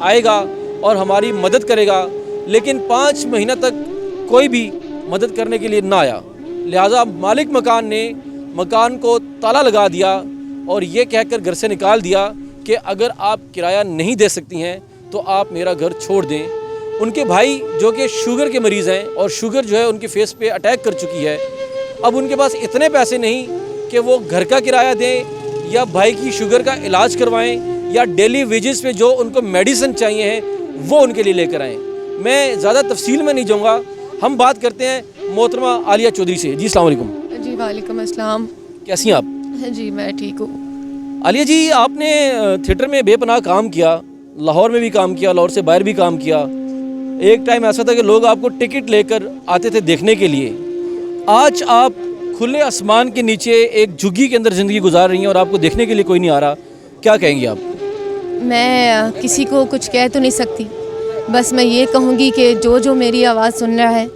आएगा और हमारी मदद करेगा, लेकिन 5 महीना तक कोई भी मदद करने के लिए ना आया। लिहाजा मालिक मकान ने मकान को ताला लगा दिया और ये कहकर घर से निकाल दिया कि अगर आप किराया नहीं दे सकती हैं तो आप मेरा घर छोड़ दें। उनके भाई जो कि शुगर के मरीज़ हैं और शुगर जो है उनके फेस पे अटैक कर चुकी है, अब उनके पास इतने पैसे नहीं कि वो घर का किराया दें या भाई की शुगर का इलाज करवाएं या डेली वेजेस पे जो उनको मेडिसिन चाहिए हैं वो उनके लिए लेकर आएँ। मैं ज़्यादा तफसील में नहीं जाऊँगा, हम बात करते हैं मोहतरमा आलिया चौधरी से। जी अस्सलाम वालेकुम। जी वालेकुम अस्सलाम। कैसी हैं आप? जी मैं ठीक हूँ। आलिया जी, आपने थिएटर में बेपनाह काम किया, लाहौर में भी काम किया, लाहौर से बाहर भी काम किया। एक टाइम ऐसा था कि लोग आपको टिकट लेकर आते थे देखने के लिए। आज आप खुले आसमान के नीचे एक झुग्गी के अंदर ज़िंदगी गुजार रही हैं और आपको देखने के लिए कोई नहीं आ रहा, क्या कहेंगी आप? मैं किसी को कुछ कह तो नहीं सकती, बस मैं ये कहूँगी कि जो मेरी आवाज़ सुन रहा है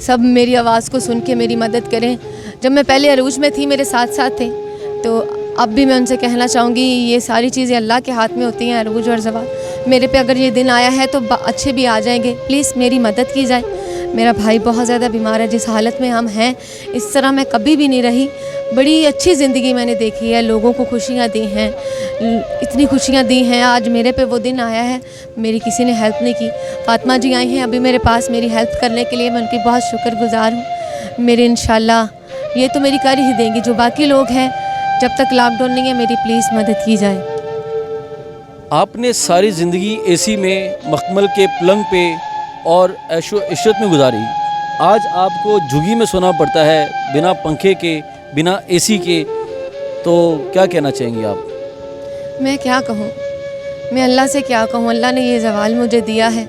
सब मेरी आवाज़ को सुन के मेरी मदद करें। जब मैं पहले अरूज में थी मेरे साथ साथ थे, तो अब भी मैं उनसे कहना चाहूँगी ये सारी चीज़ें अल्लाह के हाथ में होती हैं, अरूज और ज़वाल। मेरे पे अगर ये दिन आया है तो अच्छे भी आ जाएंगे, प्लीज़ मेरी मदद की जाए। मेरा भाई बहुत ज़्यादा बीमार है, जिस हालत में हम हैं इस तरह मैं कभी भी नहीं रही। बड़ी अच्छी ज़िंदगी मैंने देखी है, लोगों को खुशियाँ दी हैं, इतनी खुशियाँ दी हैं। आज मेरे पे वो दिन आया है, मेरी किसी ने हेल्प नहीं की। फातिमा जी आई हैं अभी मेरे पास मेरी हेल्प करने के लिए, मैं उनकी बहुत शुक्रगुज़ार हूँ। मेरे इंशाल्लाह ये तो मेरी कर ही देंगी। जो बाकी लोग हैं, जब तक लॉकडाउन नहीं है मेरी प्लीज़ मदद की जाए। आपने सारी ज़िंदगी एसी में, मखमल के पलंग पे और ऐशो इशरत में गुजारी। आज आपको झुग्गी में सोना पड़ता है, बिना पंखे के, बिना एसी के, तो क्या कहना चाहेंगी आप? मैं क्या कहूँ, मैं अल्लाह से क्या कहूँ। अल्लाह ने ये ज़वाल मुझे दिया है।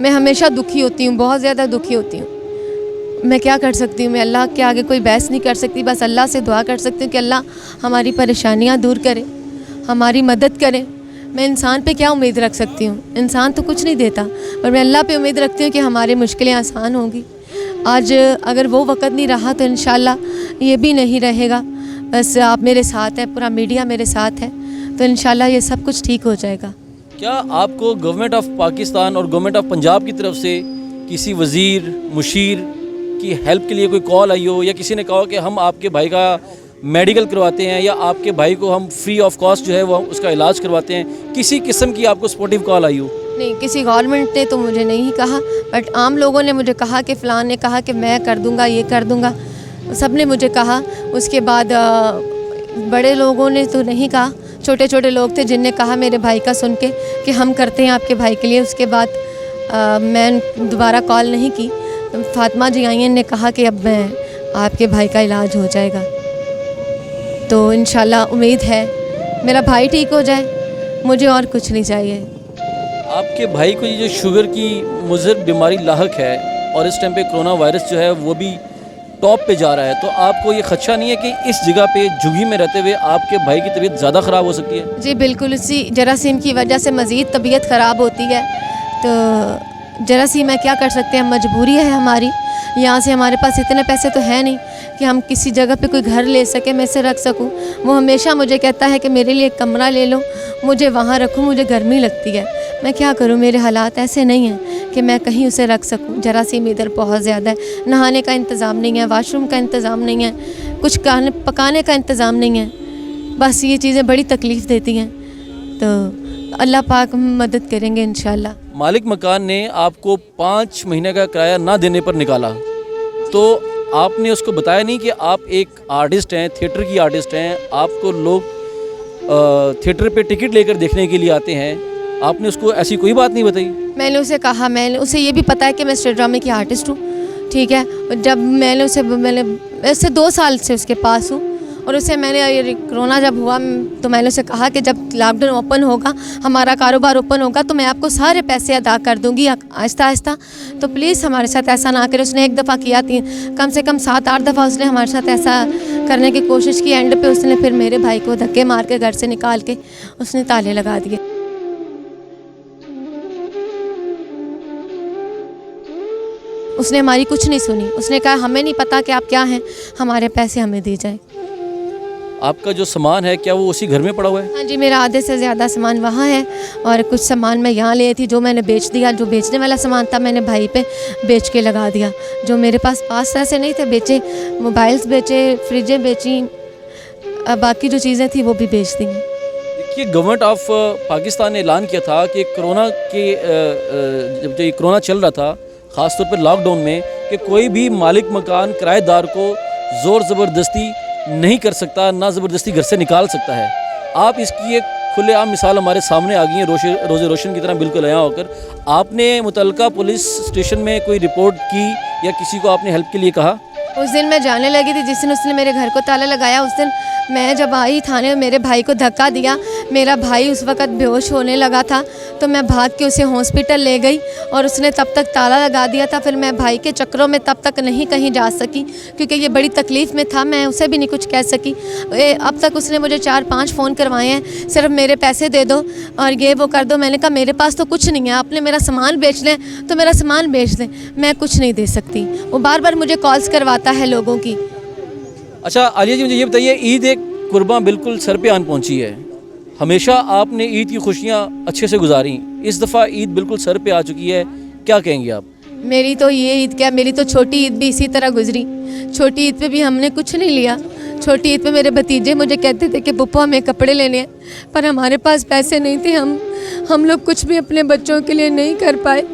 मैं हमेशा दुखी होती हूँ, बहुत ज़्यादा दुखी होती हूँ। मैं क्या कर सकती हूँ, मैं अल्लाह के आगे कोई बहस नहीं कर सकती, बस अल्लाह से दुआ कर सकती हूँ कि अल्लाह हमारी परेशानियाँ दूर करे, हमारी मदद करे। मैं इंसान पे क्या उम्मीद रख सकती हूँ, इंसान तो कुछ नहीं देता, पर मैं अल्लाह पे उम्मीद रखती हूँ कि हमारी मुश्किलें आसान होंगी। आज अगर वो वक़्त नहीं रहा तो इंशाल्लाह ये भी नहीं रहेगा। बस आप मेरे साथ हैं, पूरा मीडिया मेरे साथ है, तो इंशाल्लाह ये सब कुछ ठीक हो जाएगा। क्या आपको गवर्नमेंट ऑफ पाकिस्तान और गवर्नमेंट ऑफ पंजाब की तरफ से किसी वज़ीर, मुशीर की हेल्प के लिए कोई कॉल आई हो, या किसी ने कहा हो कि हम आपके भाई का मेडिकल करवाते हैं या आपके भाई को हम फ्री ऑफ कॉस्ट जो है वो उसका इलाज करवाते हैं, किसी किस्म की आपको सपोर्टिव कॉल आई हो? नहीं, किसी गवर्नमेंट ने तो मुझे नहीं कहा, बट आम लोगों ने मुझे कहा कि फ़लान ने कहा कि मैं कर दूंगा, ये कर दूंगा, सब ने मुझे कहा। उसके बाद बड़े लोगों ने तो नहीं कहा, छोटे छोटे लोग थे जिनने कहा मेरे भाई का सुन के कि हम करते हैं आपके भाई के लिए। उसके बाद मैं दोबारा कॉल नहीं की। तो फातिमा जी आई ने कहा कि अब मैं आपके भाई का इलाज हो जाएगा, तो इंशाल्लाह उम्मीद है मेरा भाई ठीक हो जाए, मुझे और कुछ नहीं चाहिए। आपके भाई को ये जो शुगर की मुज़र बीमारी लाहक है और इस टाइम पे कोरोना वायरस जो है वो भी टॉप पे जा रहा है, तो आपको ये खदशा नहीं है कि इस जगह पे झुग्गी में रहते हुए आपके भाई की तबीयत ज़्यादा ख़राब हो सकती है? जी बिल्कुल, इसी जरासीम की वजह से मज़ीद तबीयत ख़राब होती है। तो जरासीम है, क्या कर सकते हैं, मजबूरी है हमारी। यहाँ से हमारे पास इतने पैसे तो है नहीं कि हम किसी जगह पे कोई घर ले सके, मैं इसे रख सकूँ। वो हमेशा मुझे कहता है कि मेरे लिए एक कमरा ले लो, मुझे वहाँ रखूँ, मुझे गर्मी लगती है। मैं क्या करूँ, मेरे हालात ऐसे नहीं हैं कि मैं कहीं उसे रख सकूँ। जरासीम इधर बहुत ज़्यादा है, नहाने का इंतज़ाम नहीं है, वाशरूम का इंतज़ाम नहीं है, कुछ पकाने का इंतज़ाम नहीं है। बस ये चीज़ें बड़ी तकलीफ़ देती हैं, तो अल्लाह पाक मदद करेंगे इंशाल्लाह। मालिक मकान ने आपको 5 महीने का किराया ना देने पर निकाला, तो आपने उसको बताया नहीं कि आप एक आर्टिस्ट हैं, थिएटर की आर्टिस्ट हैं, आपको लोग थिएटर पे टिकट लेकर देखने के लिए आते हैं, आपने उसको ऐसी कोई बात नहीं बताई? मैंने उसे कहा, मैंने उसे ये भी पता है कि मैं स्टेज ड्रामे की आर्टिस्ट हूँ, ठीक है। जब मैंने वैसे 2 साल से उसके पास हूँ, और उससे मैंने कोरोना जब हुआ तो मैंने उसे कहा कि जब लॉकडाउन ओपन होगा, हमारा कारोबार ओपन होगा, तो मैं आपको सारे पैसे अदा कर दूंगी आहिस्ता आहिस्ता, तो प्लीज़ हमारे साथ ऐसा ना करें। उसने एक दफ़ा किया, 3 कम से कम 7-8 दफ़ा उसने हमारे साथ ऐसा करने की कोशिश की। एंड पे उसने फिर मेरे भाई को धक्के मार के घर से निकाल के उसने ताले लगा दिए। उसने हमारी कुछ नहीं सुनी, उसने कहा हमें नहीं पता कि आप क्या हैं, हमारे पैसे हमें दे जाए। आपका जो सामान है क्या वो उसी घर में पड़ा हुआ है? हाँ जी, मेरा आधे से ज़्यादा सामान वहाँ है और कुछ सामान मैं यहाँ ले थी, जो मैंने बेच दिया। जो बेचने वाला सामान था मैंने भाई पे बेच के लगा दिया। जो मेरे पास पैसे नहीं थे बेचे, मोबाइल्स बेचे, फ्रिजें बेची, बाकी जो चीज़ें थी वो भी बेच दी। देखिए, गवर्नमेंट ऑफ पाकिस्तान ने ऐलान किया था कि कोरोना के जब ये कोरोना चल रहा था, ख़ास तौर पर लॉकडाउन में, कि कोई भी मालिक मकान किराएदार को ज़ोर ज़बरदस्ती नहीं कर सकता, ना ज़बरदस्ती घर से निकाल सकता है। आप इसकी एक खुलेआम मिसाल हमारे सामने आ गई है, रोज़े रोशन की तरह बिल्कुल आया होकर। आपने मुतल्लिका पुलिस स्टेशन में कोई रिपोर्ट की या किसी को आपने हेल्प के लिए कहा? उस दिन मैं जाने लगी थी, जिस दिन उसने मेरे घर को ताला लगाया, उस दिन मैं जब आई थाने में, मेरे भाई को धक्का दिया। मेरा भाई उस वक़्त बेहोश होने लगा था, तो मैं भाग के उसे हॉस्पिटल ले गई और उसने तब तक ताला लगा दिया था। फिर मैं भाई के चक्करों में तब तक नहीं कहीं जा सकी, क्योंकि ये बड़ी तकलीफ़ में था, मैं उसे भी नहीं कुछ कह सकी। अब तक उसने मुझे 4-5 फ़ोन करवाए हैं, सिर्फ मेरे पैसे दे दो और ये वो कर दो। मैंने कहा मेरे पास तो कुछ नहीं है, आपने मेरा सामान बेच लें तो मेरा सामान बेच दें, मैं कुछ नहीं दे सकती। वो बार बार मुझे कॉल्स करवाता है लोगों की। अच्छा आलिया जी, मुझे ये बताइए, ईद एक कुर्बान बिल्कुल सर पे आन पहुंची है। हमेशा आपने ईद की खुशियां अच्छे से गुजारी, इस दफ़ा ईद बिल्कुल सर पे आ चुकी है, क्या कहेंगी आप? मेरी तो ये ईद क्या, मेरी तो छोटी ईद भी इसी तरह गुजरी। छोटी ईद पे भी हमने कुछ नहीं लिया। छोटी ईद पे मेरे भतीजे मुझे कहते थे कि पप्पू हमें कपड़े लेने हैं, पर हमारे पास पैसे नहीं थे। हम लोग कुछ भी अपने बच्चों के लिए नहीं कर पाए।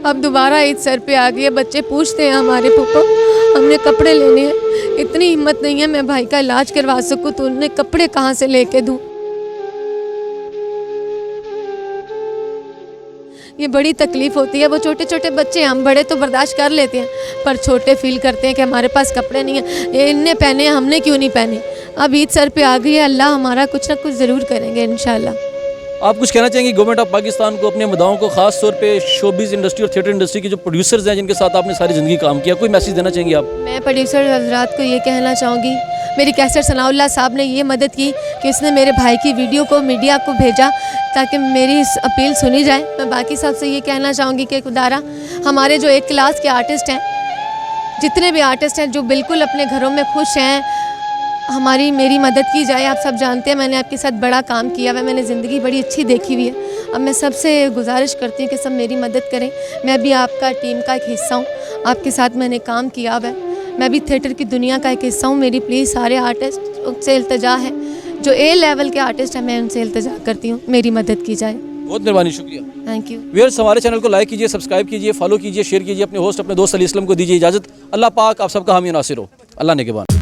अब दोबारा ईद सर पे आ गई है, बच्चे पूछते हैं हमारे पप्पू हमने कपड़े लेने हैं। इतनी हिम्मत नहीं है मैं भाई का इलाज करवा सकूँ तो उन्हें कपड़े कहाँ से लेके दूँ। ये बड़ी तकलीफ़ होती है। वो छोटे छोटे बच्चे, हम बड़े तो बर्दाश्त कर लेते हैं, पर छोटे फील करते हैं कि हमारे पास कपड़े नहीं हैं, ये इनने पहने हैं, हमने क्यों नहीं पहने। अब ईद सर पे आ गई है, अल्लाह हमारा कुछ ना कुछ ज़रूर करेंगे इंशाल्लाह। आप कुछ कहना चाहेंगे गवर्नमेंट ऑफ पाकिस्तान को, अपने मदाओं को, ख़ास तौर पे शोबिज़ इंडस्ट्री और थिएटर इंडस्ट्री के जो प्रोड्यूसर्स हैं जिनके साथ आपने सारी ज़िंदगी काम किया, कोई मैसेज देना चाहेंगे आप? मैं प्रोड्यूसर हजरात को ये कहना चाहूँगी, मेरी कैसर सनाउल्लाह साहब ने ये मदद की कि उसने मेरे भाई की वीडियो को मीडिया को भेजा ताकि मेरी इस अपील सुनी जाए। मैं बाकी सबसे ये कहना चाहूँगी कि खुदारा हमारे जो एक क्लास के आर्टिस्ट हैं, जितने भी आर्टिस्ट हैं जो बिल्कुल अपने घरों में खुश हैं, मेरी मदद की जाए। आप सब जानते हैं मैंने आपके साथ बड़ा काम किया हुआ है, मैंने ज़िंदगी बड़ी अच्छी देखी हुई है। अब मैं सबसे गुजारिश करती हूँ कि सब मेरी मदद करें। मैं भी आपका टीम का एक हिस्सा हूँ, आपके साथ मैंने काम किया हुआ है, मैं भी थिएटर की दुनिया का एक हिस्सा हूँ। मेरी प्लीज़ सारे आर्टिस्ट से इल्तिजा है, जो ए लेवल के आर्टिस्ट हैं, मैं उनसे इल्तिजा करती हूँ मेरी मदद की जाए। बहुत मेहरबानी, शुक्रिया। Thank you. व्यूअर्स, हमारे चैनल को लाइक कीजिए, सब्सक्राइब कीजिए, फॉलो कीजिए, शेयर कीजिए। अपने होस्ट अपने दोस्त अली असलम को दीजिए इजाज़त। अल्लाह पाक आप सबका हामी नासिर हो। अल्लाह ने के बाद।